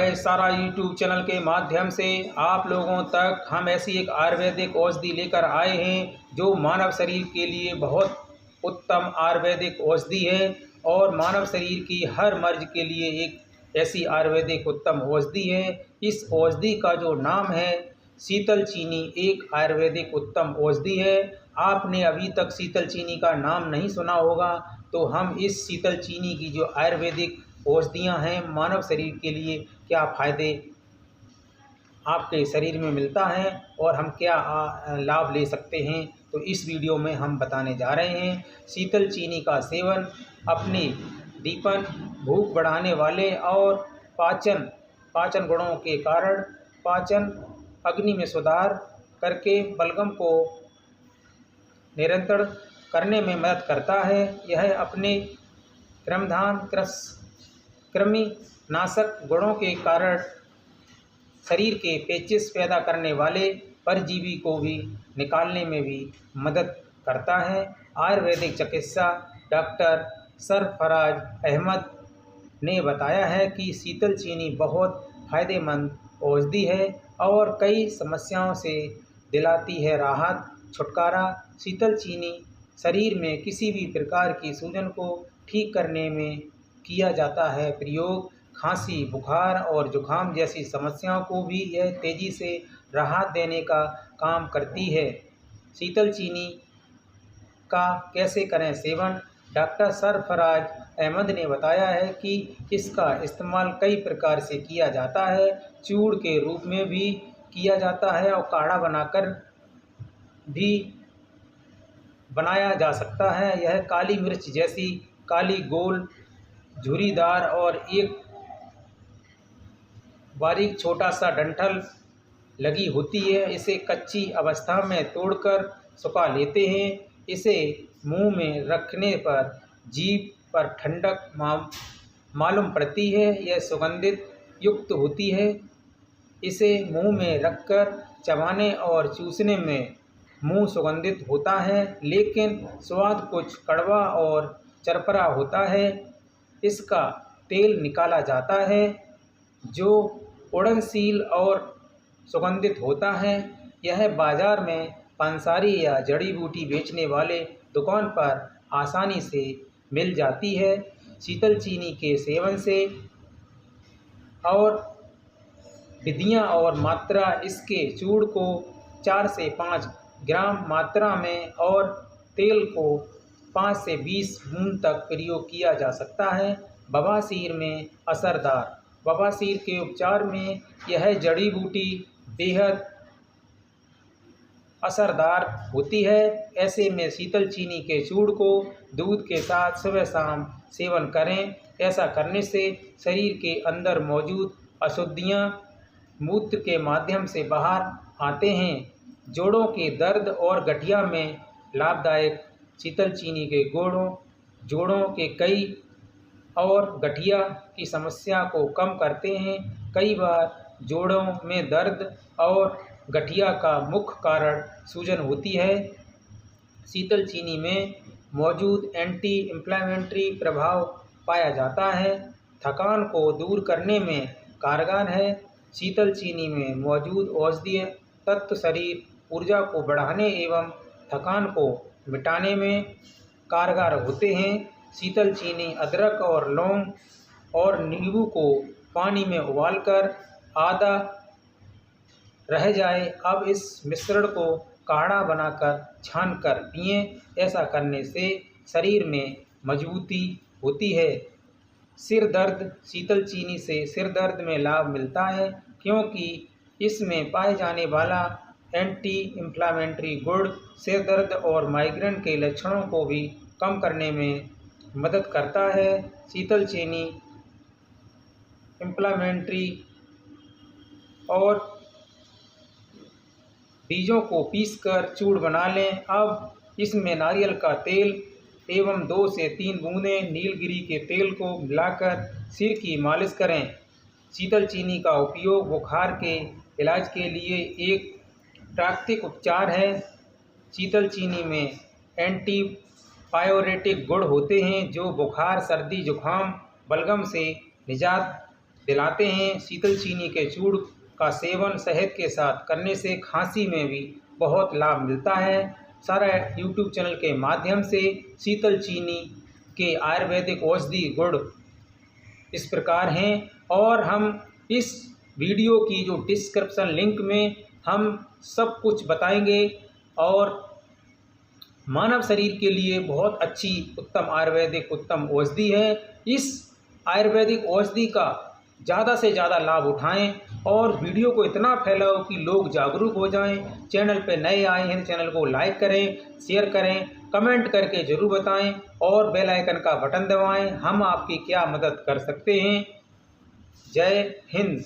है सारा YouTube channel के माध्यम से आप लोगों तक हम ऐसी एक आयुर्वेदिक औषधि लेकर आए हैं जो मानव शरीर के लिए बहुत उत्तम आयुर्वेदिक औषधि है और मानव शरीर की हर मर्ज के लिए एक ऐसी आयुर्वेदिक उत्तम औषधि है। इस औषधि का जो नाम है शीतल चीनी एक आयुर्वेदिक उत्तम औषधि है। आपने अभी तक शीतल चीनी का नाम नहीं सुना होगा, तो हम इस शीतल चीनी की जो आयुर्वेदिक औषधियाँ हैं मानव शरीर के लिए क्या फ़ायदे आपके शरीर में मिलता है और हम क्या लाभ ले सकते हैं, तो इस वीडियो में हम बताने जा रहे हैं। शीतल चीनी का सेवन अपने दीपन, भूख बढ़ाने वाले और पाचन गुणों के कारण पाचन अग्नि में सुधार करके बलगम को निरंतर करने में मदद करता है। यह अपने कृमि नाशक गुणों के कारण शरीर के पेचिश पैदा करने वाले परजीवी को भी निकालने में भी मदद करता है। आयुर्वेदिक चिकित्सा डॉक्टर सरफराज अहमद ने बताया है कि शीतल चीनी बहुत फायदेमंद औषधि है और कई समस्याओं से दिलाती है राहत, छुटकारा। शीतल चीनी शरीर में किसी भी प्रकार की सूजन को ठीक करने में किया जाता है प्रयोग। खांसी, बुखार और जुखाम जैसी समस्याओं को भी यह तेज़ी से राहत देने का काम करती है। शीतल चीनी का कैसे करें सेवन? डॉक्टर सरफराज अहमद ने बताया है कि इसका इस्तेमाल कई प्रकार से किया जाता है। चूर्ण के रूप में भी किया जाता है और काढ़ा बनाकर भी बनाया जा सकता है। यह काली मिर्च जैसी काली, गोल, झुर्रीदार और एक बारीक छोटा सा डंठल लगी होती है। इसे कच्ची अवस्था में तोड़कर सुखा लेते हैं। इसे मुंह में रखने पर जीभ पर ठंडक मालूम पड़ती है। यह सुगंधित युक्त होती है। इसे मुंह में रखकर चबाने और चूसने में मुंह सुगंधित होता है, लेकिन स्वाद कुछ कड़वा और चरपरा होता है। इसका तेल निकाला जाता है जो उड़नशील और सुगंधित होता है। यह बाजार में पंसारी या जड़ी बूटी बेचने वाले दुकान पर आसानी से मिल जाती है। शीतल चीनी के सेवन से और विधियाँ और मात्रा: इसके चूर्ण को 4 से 5 ग्राम मात्रा में और तेल को 5 से 20 बूंद तक प्रयोग किया जा सकता है। बवासीर में असरदार: बवासीर के उपचार में यह जड़ी बूटी बेहद असरदार होती है। ऐसे में शीतल चीनी के चूर्ण को दूध के साथ सुबह शाम सेवन करें। ऐसा करने से शरीर के अंदर मौजूद अशुद्धियाँ मूत्र के माध्यम से बाहर आते हैं। जोड़ों के दर्द और गठिया में लाभदायक: शीतल चीनी के जोड़ों के कई और गठिया की समस्या को कम करते हैं। कई बार जोड़ों में दर्द और गठिया का मुख्य कारण सूजन होती है। शीतल चीनी में मौजूद एंटी इंफ्लेमेटरी प्रभाव पाया जाता है, थकान को दूर करने में कारगर है। शीतल चीनी में मौजूद औषधीय तत्व शरीर ऊर्जा को बढ़ाने एवं थकान को मिटाने में कारगर होते हैं। शीतल चीनी अदरक और लौंग और नींबू को पानी में उबालकर आधा रह जाए, अब इस मिश्रण को काढ़ा बनाकर छानकर पिएं। ऐसा करने से शरीर में मजबूती होती है। सिर दर्द: शीतल चीनी से सिर दर्द में लाभ मिलता है क्योंकि इसमें पाए जाने वाला एंटी इंफ्लेमेटरी गुण सिर दर्द और माइग्रेन के लक्षणों को भी कम करने में मदद करता है। शीतल चीनी इंफ्लेमेटरी और बीजों को पीसकर चूर्ण बना लें। अब इसमें नारियल का तेल एवं 2 से 3 बूंदें नीलगिरी के तेल को मिलाकर सिर की मालिश करें। शीतल चीनी का उपयोग बुखार के इलाज के लिए एक प्राकृतिक उपचार है। शीतल चीनी में एंटीपायरेटिक गुण होते हैं जो बुखार, सर्दी, जुखाम, बलगम से निजात दिलाते हैं। शीतल चीनी के चूर्ण का सेवन शहद के साथ करने से खांसी में भी बहुत लाभ मिलता है। सारा यूट्यूब चैनल के माध्यम से शीतल चीनी के आयुर्वेदिक औषधि गुण इस प्रकार हैं, और हम इस वीडियो की जो डिस्क्रिप्शन लिंक में हम सब कुछ बताएंगे, और मानव शरीर के लिए बहुत अच्छी उत्तम आयुर्वेदिक उत्तम औषधि है। इस आयुर्वेदिक औषधि का ज़्यादा से ज़्यादा लाभ उठाएं और वीडियो को इतना फैलाओ कि लोग जागरूक हो जाएं। चैनल पे नए आए हैं, चैनल को लाइक करें, शेयर करें, कमेंट करके ज़रूर बताएं और बेल आइकन का बटन दबाएं। हम आपकी क्या मदद कर सकते हैं। जय हिंद।